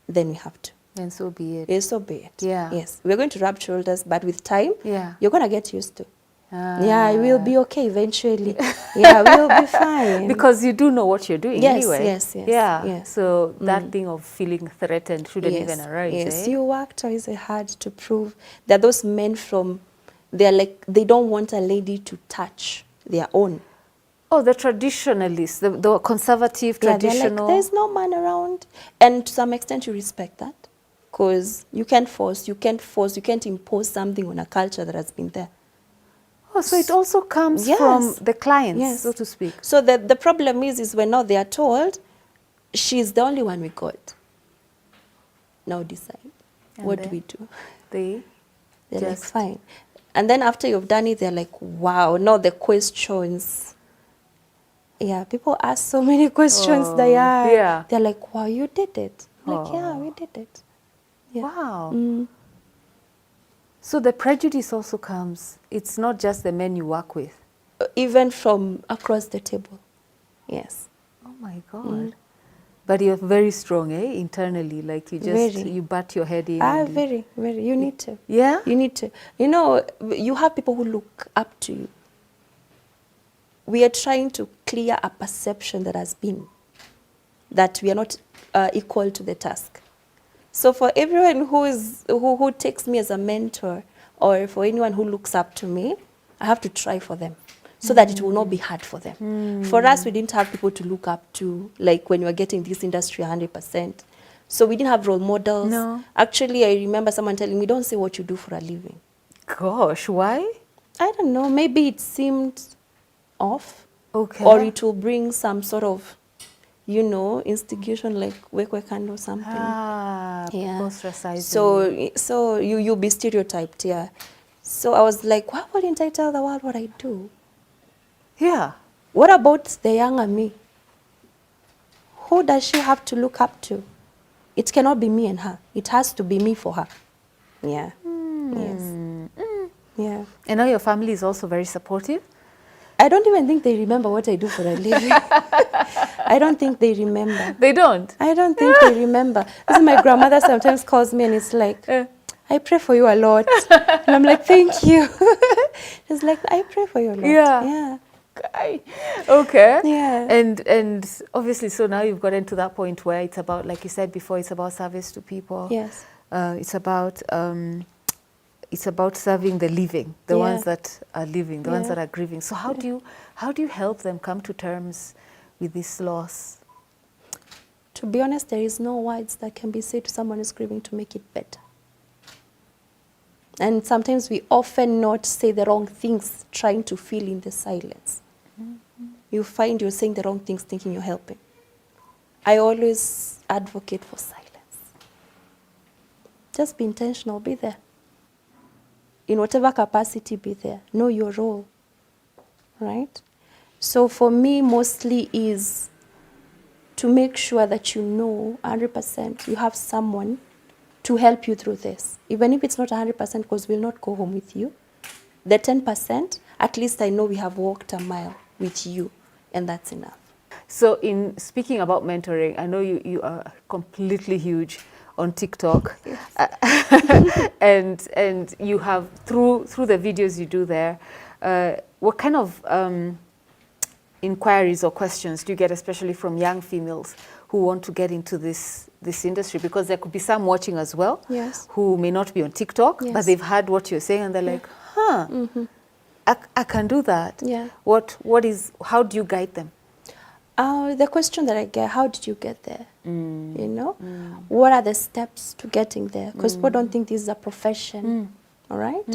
Speaker 2: then we have to.
Speaker 1: And so be it.
Speaker 2: Yes, so be it.
Speaker 1: Yeah.
Speaker 2: Yes, we're going to rub shoulders, but with time,
Speaker 1: Yeah.
Speaker 2: you're going to get used to. Yeah, we'll be okay eventually. Yeah, we'll be fine.
Speaker 1: Because you do know what you're doing anyway.
Speaker 2: Yes.
Speaker 1: Yeah.
Speaker 2: Yes.
Speaker 1: So that thing of feeling threatened shouldn't even arise.
Speaker 2: Yes, you work twice as hard to prove that those men they don't want a lady to touch their own.
Speaker 1: Oh, the traditionalists, the conservative, traditional.
Speaker 2: They're like, there's no man around. And to some extent, you respect that. Because you can't impose something on a culture that has been there.
Speaker 1: Oh, so it also comes from the clients, so to speak.
Speaker 2: So the problem is when now they are told, she's the only one we got. Now decide.
Speaker 1: And
Speaker 2: what do we do?
Speaker 1: They're
Speaker 2: like, fine. And then after you've done it, they're like, wow, now the questions. Yeah, people ask so many questions. They're like, wow, you did it. Like, yeah, we did it. Yeah.
Speaker 1: Wow. So the prejudice also comes. It's not just the men you work with.
Speaker 2: Even from across the table. Yes.
Speaker 1: Oh my God. But you're very strong, internally. Like you butt your head in.
Speaker 2: Very, very. You need to.
Speaker 1: Yeah?
Speaker 2: You need to. You have people who look up to you. We are trying to clear a perception that has been, that we are not equal to the task. So for everyone who takes me as a mentor, or for anyone who looks up to me, I have to try for them so that it will not be hard for them. For us, we didn't have people to look up to, like when we were getting this industry 100%. So we didn't have role models.
Speaker 1: No.
Speaker 2: Actually, I remember someone telling me, don't say what you do for a living.
Speaker 1: Gosh, why?
Speaker 2: I don't know. Maybe it seemed off.
Speaker 1: Okay.
Speaker 2: Or it will bring some sort of, instigation like work or something.
Speaker 1: Ostracizing.
Speaker 2: So you'll be stereotyped, yeah. So I was like, why wouldn't I tell the world what I do?
Speaker 1: Yeah.
Speaker 2: What about the younger me? Who does she have to look up to? It cannot be me and her. It has to be me for her. Yeah. Yes. Yeah.
Speaker 1: And now your family is also very supportive?
Speaker 2: I don't even think they remember what I do for a living. I don't think they remember.
Speaker 1: They don't?
Speaker 2: I don't think they remember. This is my grandmother sometimes calls me and it's like, I pray for you a lot. And I'm like, thank you. It's like, I pray for you a lot.
Speaker 1: Yeah. Okay.
Speaker 2: Yeah.
Speaker 1: And obviously, so now you've gotten to that point where it's about, like you said before, it's about service to people.
Speaker 2: Yes.
Speaker 1: It's about serving the living, the ones that are living, the ones that are grieving. So how do you help them come to terms with this loss?
Speaker 2: To be honest, there is no words that can be said to someone who's grieving to make it better. And sometimes we often not say the wrong things, trying to fill in the silence. You find you're saying the wrong things, thinking you're helping. I always advocate for silence. Just be intentional, be there. In whatever capacity, be there. Know your role, right? So for me, mostly is to make sure that you know 100% you have someone to help you through this. Even if it's not 100%, because we'll not go home with you. The 10%, at least I know we have walked a mile with you, and that's enough.
Speaker 1: So in speaking about mentoring, I know you are completely huge on TikTok. And you have, through the videos you do there, what kind of inquiries or questions do you get, especially from young females who want to get into this industry? Because there could be some watching as well,
Speaker 2: Yes.
Speaker 1: who may not be on TikTok,
Speaker 2: Yes.
Speaker 1: but they've heard what you're saying and they're like, huh, I can do that.
Speaker 2: Yeah.
Speaker 1: How do you guide them?
Speaker 2: The question that I get, how did you get there? You know, what are the steps to getting there? Because people don't think this is a profession, all right?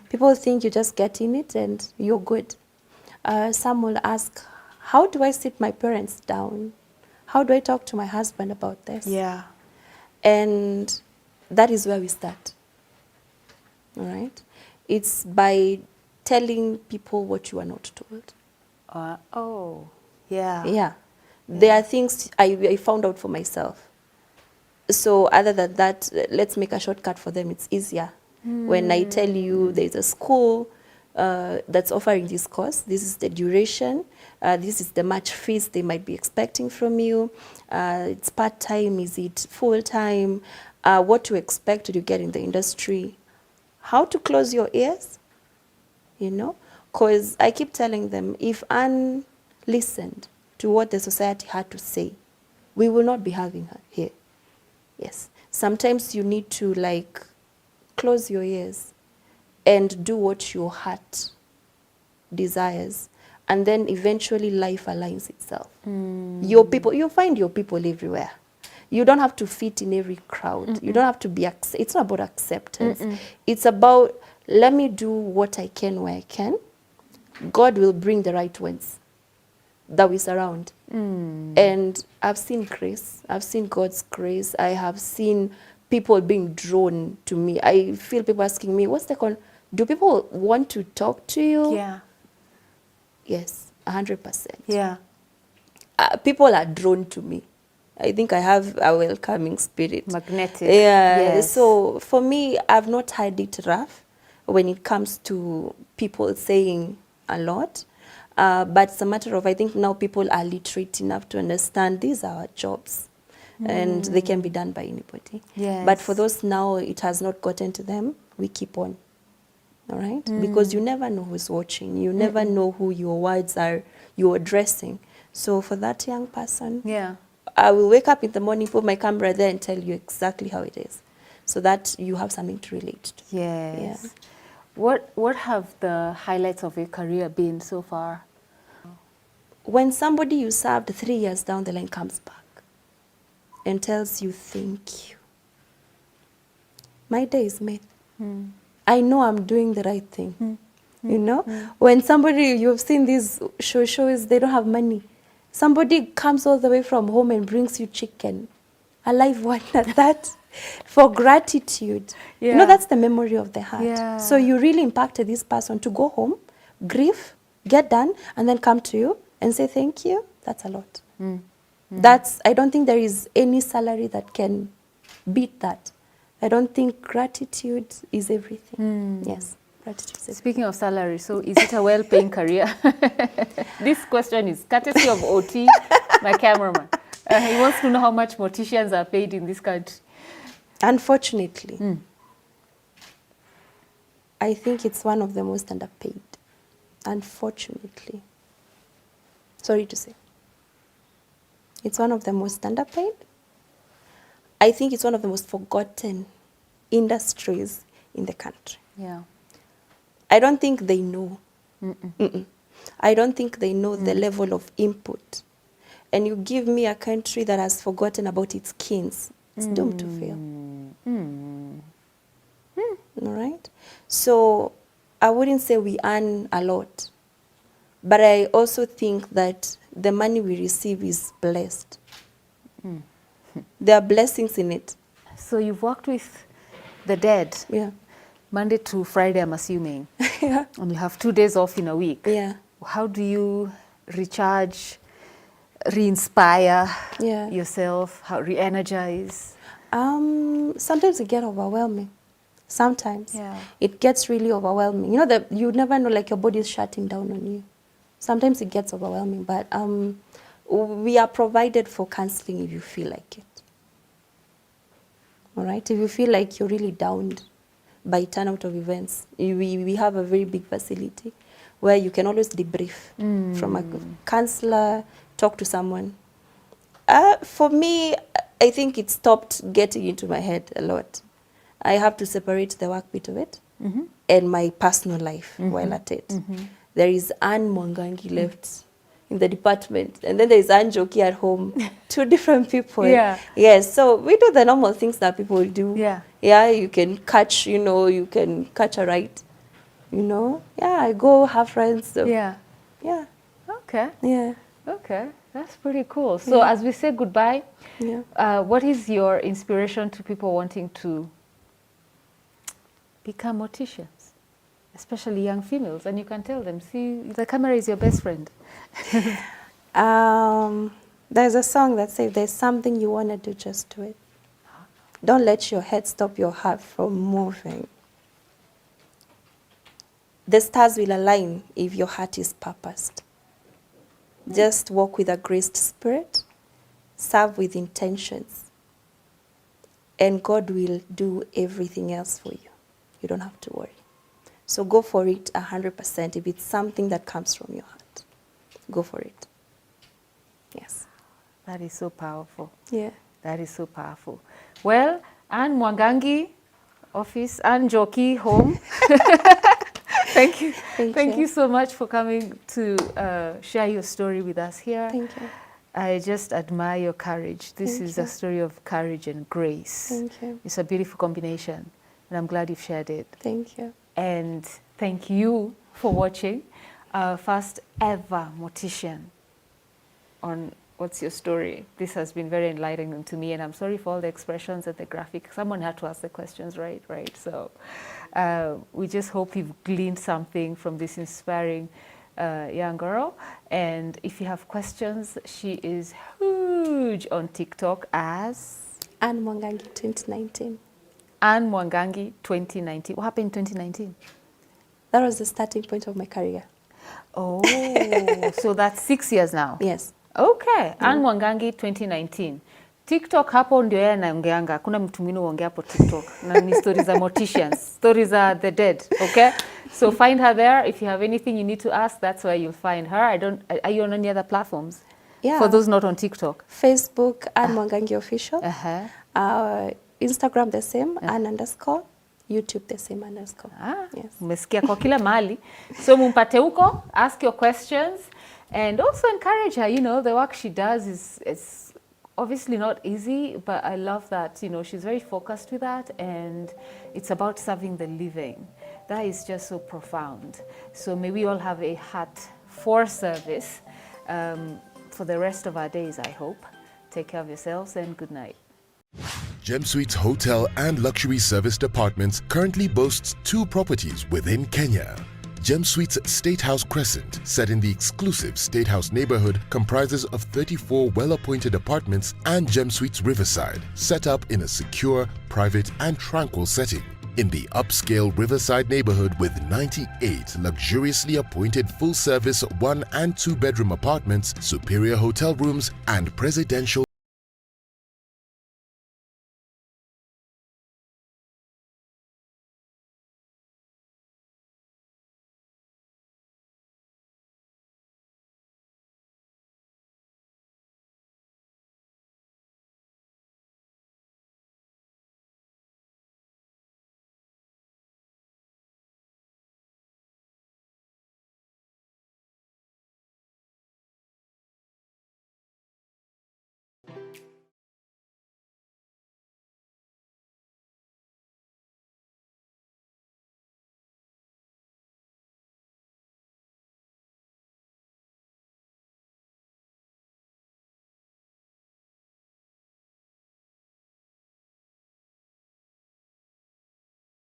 Speaker 2: People think you just get in it and you're good. Some will ask, how do I sit my parents down? How do I talk to my husband about this?
Speaker 1: Yeah.
Speaker 2: And that is where we start, all right? It's by telling people what you are not told.
Speaker 1: Oh, yeah.
Speaker 2: Yeah. There are things I found out for myself. So other than that, let's make a shortcut for them. It's easier. When I tell you there's a school that's offering this course, this is the duration, this is the much fees they might be expecting from you. It's part-time, is it full-time? What to expect to get in the industry. How to close your ears, you know? Because I keep telling them, if Anne listened to what the society had to say, we will not be having her here. Yes. Sometimes you need to like close your ears and do what your heart desires. And then eventually life aligns itself. Your people, you'll find your people everywhere. You don't have to fit in every crowd. You don't have to be, it's not about acceptance. It's about, let me do what I can where I can. God will bring the right ones that we surround. And I've seen grace. I've seen God's grace. I have seen people being drawn to me. I feel people asking me, what's the con? Do people want to talk to you?
Speaker 1: Yeah.
Speaker 2: Yes, 100%.
Speaker 1: Yeah.
Speaker 2: People are drawn to me. I think I have a welcoming spirit.
Speaker 1: Magnetic.
Speaker 2: Yeah.
Speaker 1: Yes.
Speaker 2: So for me, I've not had it rough when it comes to people saying a lot. But it's a matter of, I think now people are literate enough to understand these are our jobs and they can be done by anybody.
Speaker 1: Yes.
Speaker 2: But for those now it has not gotten to them, we keep on. All right? Because you never know who's watching. You never know who your words are you're addressing. So for that young person,
Speaker 1: Yeah.
Speaker 2: I will wake up in the morning, put my camera there and tell you exactly how it is so that you have something to relate to.
Speaker 1: Yes.
Speaker 2: Yeah.
Speaker 1: What have the highlights of your career been so far?
Speaker 2: When somebody you served 3 years down the line comes back and tells you thank you, my day is made. I know I'm doing the right thing. You know, when somebody, you've seen these shows, they don't have money. Somebody comes all the way from home and brings you chicken, a live one at that, for gratitude. You know,
Speaker 1: Yeah.
Speaker 2: that's the memory of the heart.
Speaker 1: Yeah.
Speaker 2: So you really impacted this person to go home, grieve, get done, and then come to you and say thank you. That's a lot. That's, I don't think there is any salary that can beat that. I don't think gratitude is everything. Yes, gratitude is everything.
Speaker 1: Speaking of salary, so is it a well-paying career? This question is courtesy of OT, my cameraman. He wants to know how much morticians are paid in this country.
Speaker 2: Unfortunately, I think it's one of the most underpaid. Unfortunately. Sorry to say. It's one of the most underpaid. I think it's one of the most forgotten industries in the country.
Speaker 1: Yeah.
Speaker 2: I don't think they know. I don't think they know the level of input. And you give me a country that has forgotten about its kings, it's doomed to fail. All right? So I wouldn't say we earn a lot, but I also think that the money we receive is blessed. There are blessings in it.
Speaker 1: So you've worked with the dead
Speaker 2: Yeah.
Speaker 1: Monday to Friday, I'm assuming.
Speaker 2: Yeah.
Speaker 1: And you have 2 days off in a week.
Speaker 2: Yeah.
Speaker 1: How do you recharge, re-inspire
Speaker 2: Yeah.
Speaker 1: yourself, how re-energize?
Speaker 2: Sometimes it gets overwhelming. Sometimes.
Speaker 1: Yeah.
Speaker 2: It gets really overwhelming. You know, that you never know, like your body is shutting down on you. Sometimes it gets overwhelming, but we are provided for counseling if you feel like it. All right. If you feel like you're really down by turnout of events, we have a very big facility where you can always debrief from a counselor, talk to someone. For me, I think it stopped getting into my head a lot. I have to separate the work bit of it and my personal life while at it. There is Anne Mwangangi left in the department, and then there is Anne Joki at home. 2 different people.
Speaker 1: Yeah.
Speaker 2: Yes, so we do the normal things that people do.
Speaker 1: Yeah.
Speaker 2: Yeah, you can catch, you can catch a ride, Yeah, I go have friends. So.
Speaker 1: Yeah.
Speaker 2: Yeah.
Speaker 1: Okay.
Speaker 2: Yeah.
Speaker 1: Okay. That's pretty cool. So as we say goodbye, what is your inspiration to people wanting to become morticians, especially young females? And you can tell them, see, the camera is your best friend.
Speaker 2: There's a song that says, there's something you want to do, just do it. Don't let your head stop your heart from moving. The stars will align if your heart is purposed. Just walk with a graced spirit, serve with intentions, and God will do everything else for you. You don't have to worry. So go for it 100% if it's something that comes from your heart. Go for it. Yes.
Speaker 1: That is so powerful.
Speaker 2: Yeah.
Speaker 1: That is so powerful. Well, Anne Mwangangi, office, Anne Joki, home. Thank you. Thank you so much for coming to share your story with us here.
Speaker 2: Thank you.
Speaker 1: I just admire your courage. This is a story of courage and grace.
Speaker 2: Thank you.
Speaker 1: It's a beautiful combination, and I'm glad you've shared it.
Speaker 2: Thank you.
Speaker 1: And thank you for watching our first ever Mortician on What's Your Story. This has been very enlightening to me, and I'm sorry for all the expressions and the graphics. Someone had to ask the questions, right? So we just hope you've gleaned something from this inspiring young girl. And if you have questions, she is huge on TikTok as
Speaker 2: Anne Mwangangi 2019.
Speaker 1: Anne Mwangangi 2019. What happened in 2019?
Speaker 2: That was the starting point of my career.
Speaker 1: Oh, so that's 6 years now.
Speaker 2: Yes.
Speaker 1: Okay, Anne Mwangangi 2019. TikTok hapo ndio yeye anaongeanga. Kuna mtu mwingine huongea hapo TikTok. Na ni stories za morticians. Stories are the dead, okay? So find her there. If you have anything you need to ask, that's where you'll find her. Are you on any other platforms?
Speaker 2: Yeah.
Speaker 1: For those not on TikTok.
Speaker 2: Facebook, Anne Mwangangi Official. Instagram the same, Anne_. YouTube the same _. Yes.
Speaker 1: Umesikia kwa kila mahali. So mumpate huko, ask your questions, and also encourage her. The work she does is obviously not easy, but I love that, she's very focused with that, and it's about serving the living. That is just so profound. So may we all have a heart for service for the rest of our days, I hope. Take care of yourselves, and good night.
Speaker 3: Gem Suites Hotel and Luxury Service Departments currently boasts 2 properties within Kenya. Gem Suites State House Crescent, set in the exclusive State House neighborhood, comprises of 34 well-appointed apartments, and Gem Suites Riverside, set up in a secure, private and tranquil setting. In the upscale Riverside neighborhood with 98 luxuriously appointed full-service 1- and 2-bedroom apartments, superior hotel rooms and presidential